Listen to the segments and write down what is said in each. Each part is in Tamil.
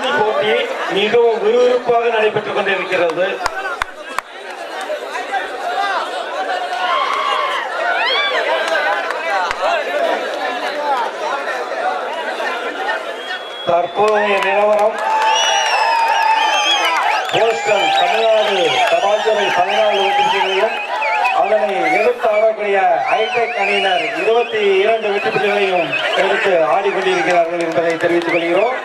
இறுதிப் போட்டி மிகவும் விறுவிறுப்பாக நடைபெற்றுக் கொண்டிருக்கிறது. தற்போதைய நிலவரம் போஸ்டல் தமிழ்நாடு தபால்துறை 14 வெற்றிகளையும் அதனை எதிர்த்து ஆடக்கூடிய ஹைடெக் அணியினர் 22 வெற்றிகளையும் எடுத்து ஆடிக்கொண்டிருக்கிறார்கள் என்பதை தெரிவித்துக் கொள்கிறோம்.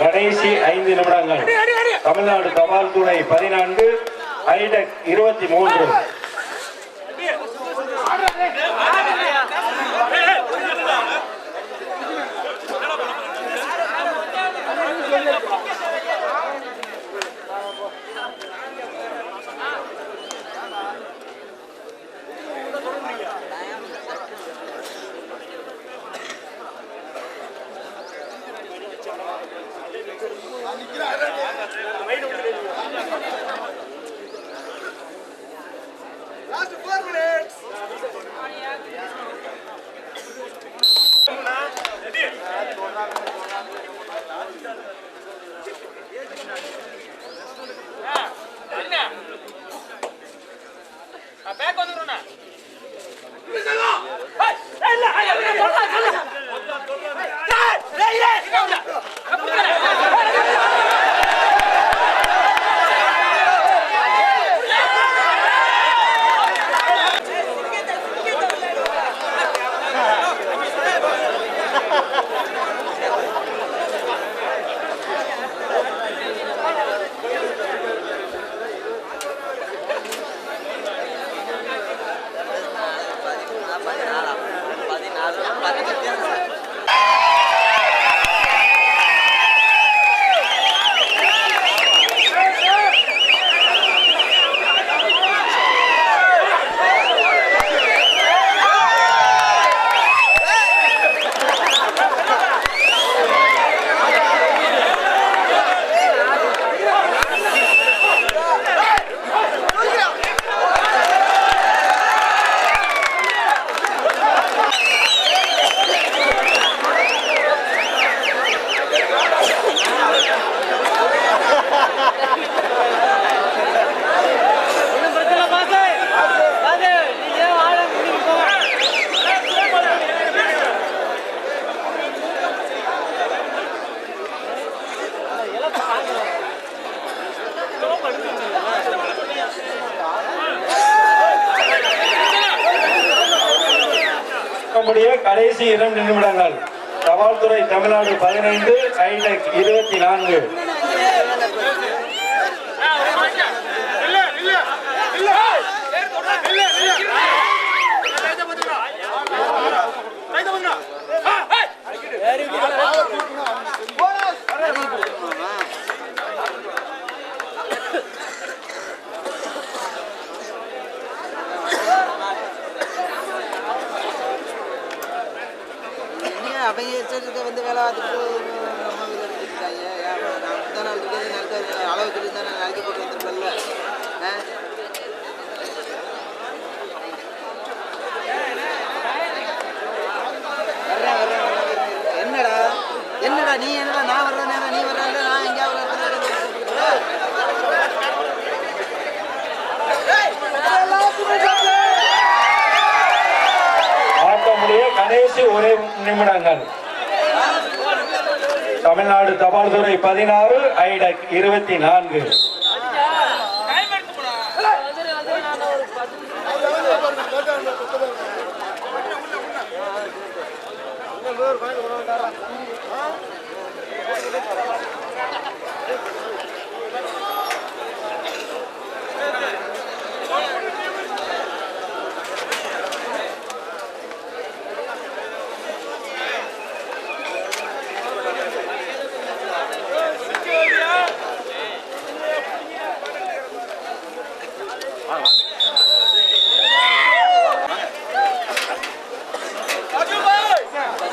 கடைசி 5 நிமிடங்கள். Tamil Nadu தபால்துறை 14, hitech 23. Last 4 minutes. Back on the run. முடிய கடைசி 2 நிமிடங்கள். தபால்துறை தமிழ்நாடு 15, ஹைடெக் 24. அவங்க வந்து வேலை பார்த்துட்டு அளவு சொல்லி தான் நான் நறுக்கி போட்டு வந்துருக்கல. என்னடா என்னடா நீ என்னடா நான் வர்ற நேரம் நீ வர்ற நான் எங்கேயா கடைசி 1 நிமிடங்கள். தமிழ்நாடு தபால்துறை 16, ஹைடெக் 24.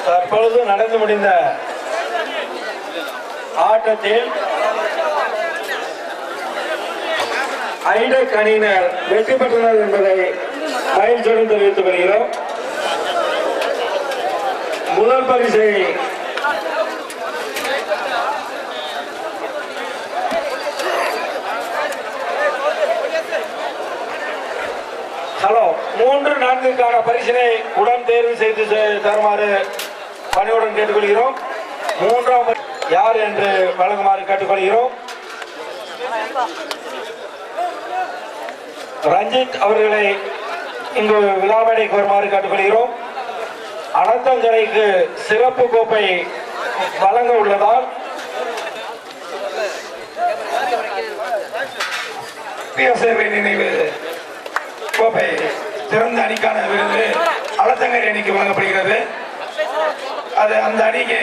தற்பொழுது நடந்து முடிந்த ஆட்டத்தில் ஹைடெக் அணியினர் வெற்றி பெற்றனர் என்பதை மகிழ்ச்சியுடன் தெரிவித்துக் கொள்கிறோம். முதல் பரிசை ஹலோ 3, 4க்கான பரிசினை உடன் தேர்வு செய்து தருமாறு பணியுடன் கேட்டுக்கொள்கிறோம். 3ஆம் யார் என்று வழங்குமாறு கேட்டுக்கொள்கிறோம். ரஞ்சித் அவர்களை இங்கு விழாமேடைக்கு வருமாறு கேட்டுக்கொள்கிறோம். அனந்தங்கரைக்கு சிறப்பு கோப்பை வழங்க உள்ளதால் சேவை நினைவு கோப்பை சிறந்த அணிக்கான விருது அனந்தங்கரை அணிக்கு வழங்கப்படுகிறது. அது அந்த அணிக்கு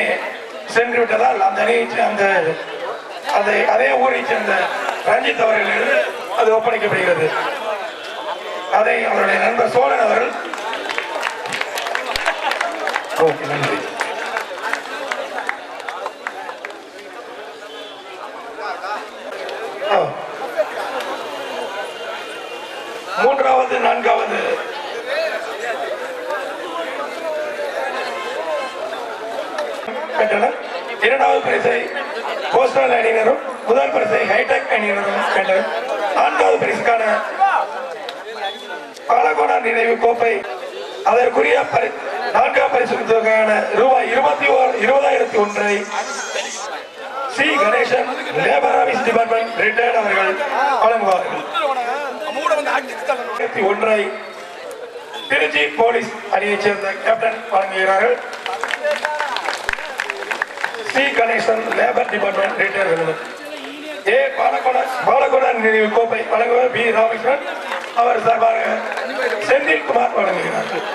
சென்று விட்டதால் அந்த அணியை அதே ஊரை சேர்ந்த ரஞ்சித் அவர்களிடம் அது ஒப்படைக்கப்படுகிறது. அதை அவருடைய நண்பர் சோழன் அவர்கள் நன்றி. மூன்றாவது 4வது பெற்றனர். 2வது பரிசை போஸ்டல் அணியினரும் முதல் பரிசை ஹைடெக் அணியினரும் பெற்றனர். 4வது பரிசுக்கான பாலகோடா நினைவு கோப்பை அதற்குரிய 4ஆம் பரிசுக்கான ரூபாய் 20,001 C Ganesan labour office department retired அவர்கள் வழங்குவார்கள். 1 திருச்சி போலீஸ் அணியைச் சேர்ந்த கேப்டன் வழங்குகிறார்கள். C Ganesan labour department retired. A Balakoda நினைவு கோப்பை வழங்குவார் பி ராமகிருஷ்ணன். அவர் சார்பாக செந்தில்குமார் வழங்குகிறார்கள்.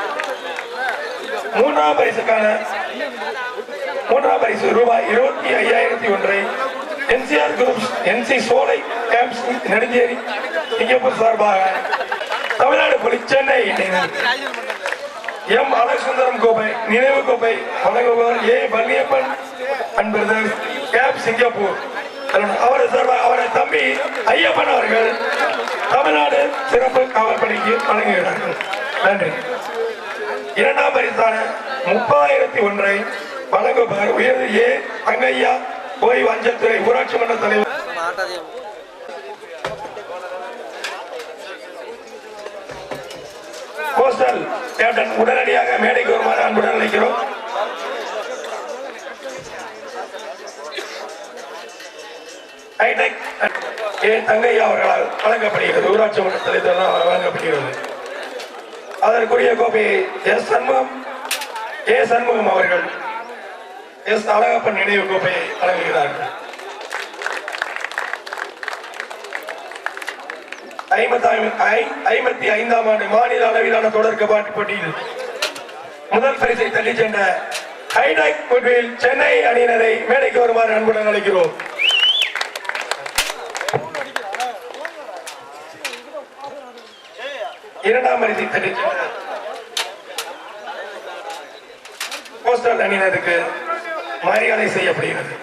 3ஆம் பரிசுக்கான 3ஆம் பரிசு ரூபாய் 25,001 NCR groups NC Solai camps Neduncheri Singapore சார்பாக தமிழ்நாடு போலீஸ் சென்னை எம் அலசுந்தரம் கோப்பை நினைவு கோப்பை வழங்குவார் A Palaniappan and brothers cab Singapore. அவர் சார்பாக அவரது தம்பி ஐயப்பன் அவர்கள் தமிழ்நாடு சிறப்பு காவல்படைக்கு வழங்குகிறார்கள். நன்றி. 2ஆம் பரிசான 30,001 வழங்குவார் உயர்ந்து ஏ தங்கையா ஓய்வு அஞ்சல் துறை ஊராட்சி மன்ற தலைவர். போஸ்டல் கேப்டன் உடனடியாக மேடைக்கு வருமாறு அன்புடன் அழைக்கிறோம். ஹைடெக் ஏ தங்கையா அவர்களால் வழங்கப்படுகிறது. ஊராட்சி மன்ற தலைவர் வழங்கப்படுகிறது. அதற்குரிய கோப்பையை எஸ் சண்முகம் ஏ சண்முகம் அவர்கள் எஸ் அழகப்பன் நினைவு கோப்பையை வழங்குகிறார்கள். 55ஆம் ஆண்டு மாநில அளவிலான தொடர் கபாடி போட்டியில் முதல் பரிசை தள்ளிச் சென்ற ஹைடெக் குட்வில் சென்னை அணியினரை மேடைக்கு வருமாறு அன்புடன் அழைக்கிறோம். இரண்டாம் பரிசை தள்ளிச் சென்ற போஸ்டல் அணியினருக்கு மரியாதை செய்யப்படுகிறது.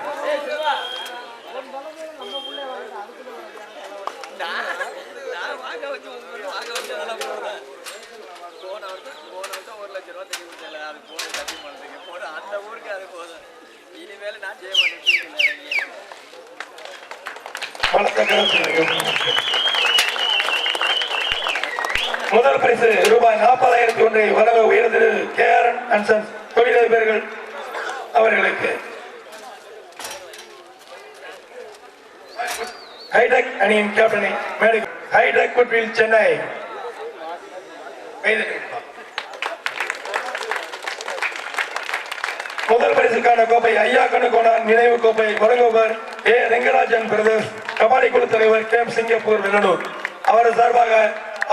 முதல் பரிசு ரூபாய் 40,001 வழங்க உயர் திரு KRN & Sons தொழிலதிபர்கள் அவர்களுக்கு ஹைடெக் அணியின் கேப்டனை மேடை ஹைடெக் குட்வில் சென்னை முதல் பரிசுக்கான கோப்பை ஐயா கணுகோணான் நினைவு கோப்பை வழங்குவர் ஏ ரெங்கராஜன் பிரதர்ஸ் கபாடி குழு தலைவர் கேப் சிங்கப்பூர் வெள்ளனூர். அவரது சார்பாக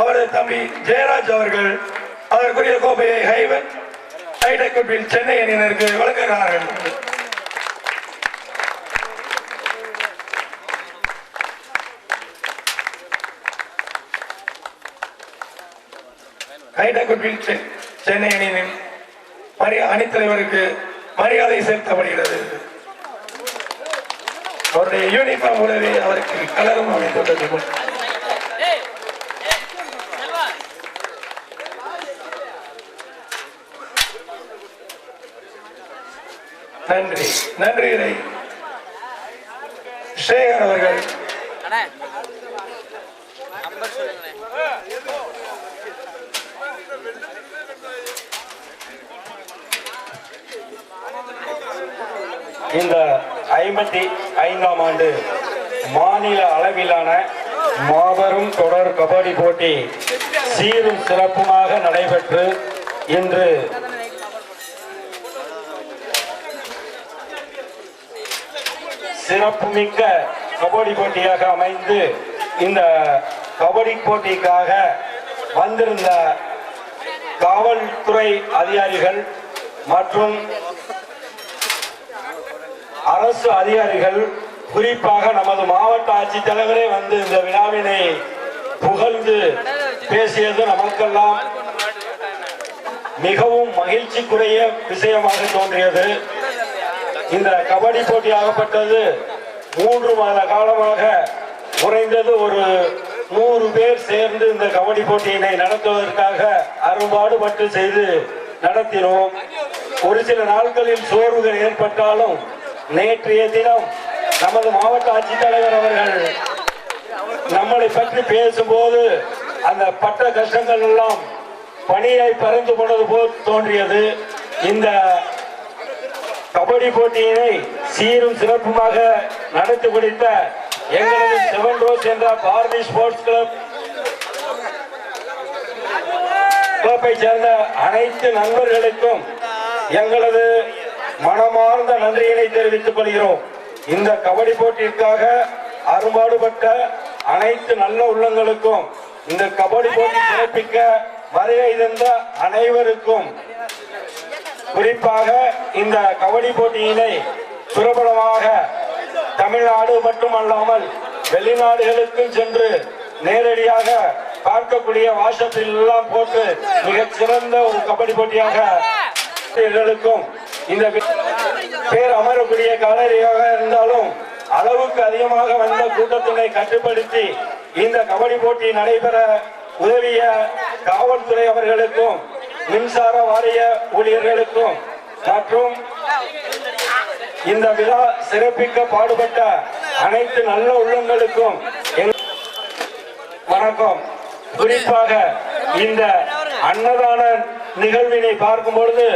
அவரது தம்பி ஜெயராஜ் அவர்கள் அதற்குரிய கோப்பையை ஹைடெக் குட்வில் சென்னை அணியினருக்கு வழங்குகிறார்கள். ஹைடெக் குட்வில் சென்னை அணியின் அணித்தலைவருக்கு மரியாதை செலுத்தப்படுகிறது. அவருடைய யூனிஃபார்ம் உடனே அவருக்கு கலரும் அமைந்துள்ளது. நன்றி நன்றி. சேகர் அவர்கள் இந்த 55ஆம் ஆண்டு மாநில அளவிலான மாபெரும் தொடர் கபடி போட்டி சீரும் சிறப்புமாக நடைபெற்று இன்று சிறப்புமிக்க கபடி போட்டியாக அமைந்து இந்த கபடி போட்டிக்காக வந்திருந்த காவல்துறை அதிகாரிகள் மற்றும் அரசு அதிகாரிகள், குறிப்பாக நமது மாவட்ட ஆட்சித்தலைவரே வந்து இந்த விழாவினை புகழ்ந்து பேசியது நமக்கெல்லாம் மிகவும் மகிழ்ச்சிக்குரிய விஷயமாக தோன்றியது. இந்த கபடி போட்டி ஆகப்பட்டது 3 மாத காலமாக குறைந்தது ஒரு 100 பேர் சேர்ந்து இந்த கபடி போட்டியினை நடத்துவதற்காக அரும்பாடுபட்டு செய்து நடத்தினோம். ஒரு சில நாட்களில் சோர்வுகள் ஏற்பட்டாலும் நேற்றைய தினம் நமது மாவட்ட ஆட்சித்தலைவர் அவர்கள் நம்மளை பற்றி பேசும்போது அந்த பட்ட கஷ்டங்கள் எல்லாம் பணியை பறந்து போனது போல் தோன்றியது. இந்த கபடி போட்டியினை சீரும் சிறப்புமாக நடத்தி முடித்த எங்களது 7 ரோஸ் என்ற பாரதி ஸ்போர்ட்ஸ் கிளப்பை சேர்ந்த அனைத்து நண்பர்களுக்கும் எங்களது மனமார்ந்த நன்றியினை தெரிவித்துக் கொள்கிறோம். இந்த கபடி போட்டிற்காக அரும்பாடுபட்ட அனைத்து நல்ல உள்ளங்களுக்கும், இந்த கபடி போட்டி சிறப்பிக்க வருகை தந்த அனைவருக்கும், குறிப்பாக இந்த கபடி போட்டியினை பிரபலமாக தமிழ்நாடு மட்டுமல்லாமல் வெளிநாடுகளுக்கும் சென்று நேரடியாக பார்க்கக்கூடிய வாட்ஸ்அப்பில் எல்லாம் போட்டு மிகச் சிறந்த ஒரு கபடி போட்டியாக இந்த பேர் அமரக்கூடிய கலரியாக இருந்தாலும் அளவுக்கு அதிகமாக வந்த கூட்டத்தினை கட்டுப்படுத்தி இந்த கபடி போட்டி நடைபெற உதவிய காவல்துறை அவர்களுக்கும், மின்சார வாரிய ஊழியர்களுக்கும் மற்றும் இந்த விழா சிறப்பிக்க பாடுபட்ட அனைத்து நல்ல உள்ளங்களுக்கும் வணக்கம். குறிப்பாக இந்த அன்னதான நிகழ்வினை பார்க்கும் பொழுது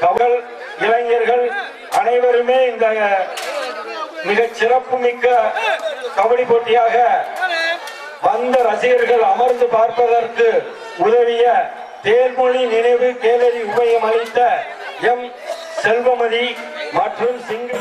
கபல் இளைஞர்கள் அனைவருமே இந்த மிகச் சிறப்பு மிக்க கபடி போட்டியாக வந்த ரசிகர்கள் அமர்ந்து பார்ப்பதற்கு உதவிய தேர்மொழி நினைவு கேலரி உபயம் அளித்த எம் செல்வமதி மற்றும் சிங்க